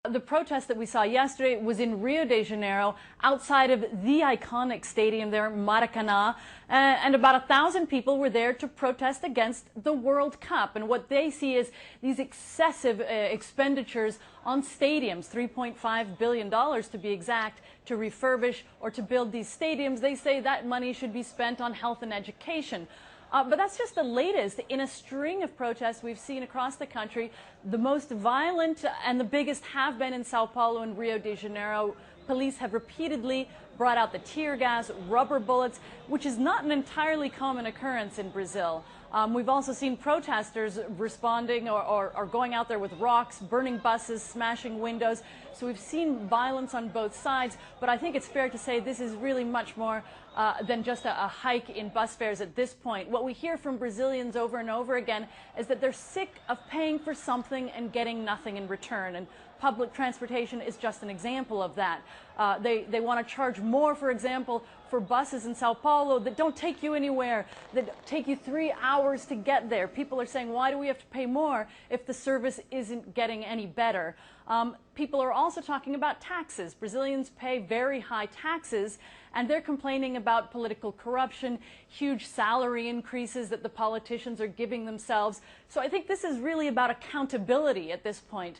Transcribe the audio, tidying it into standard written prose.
The protest that we saw yesterday was in Rio de Janeiro, outside of the iconic stadium there, Maracanã, and about 1,000 people were there to protest against the World Cup. And what they see is these excessive expenditures on stadiums, $3.5 billion to be exact, to refurbish or to build these stadiums. They say that money should be spent on health and education. But that's just the latest in a string of protests we've seen across the country. The most violent and the biggest have been in Sao Paulo and Rio de Janeiro. Police have repeatedly brought out the tear gas, rubber bullets, which is not an entirely common occurrence in Brazil. We've also seen protesters responding or going out there with rocks, burning buses, smashing windows. So we've seen violence on both sides, but I think it's fair to say this is really much more than just a hike in bus fares at this point. What we hear from Brazilians over and over again is that they're sick of paying for something and getting nothing in return. And public transportation is just an example of that. They want to charge more, for example, for buses in Sao Paulo that don't take you anywhere, that take you 3 hours to get there. People are saying, why do we have to pay more if the service isn't getting any better? People are also talking about taxes. Brazilians pay very high taxes, and they're complaining about political corruption, huge salary increases that the politicians are giving themselves. So I think this is really about accountability at this point.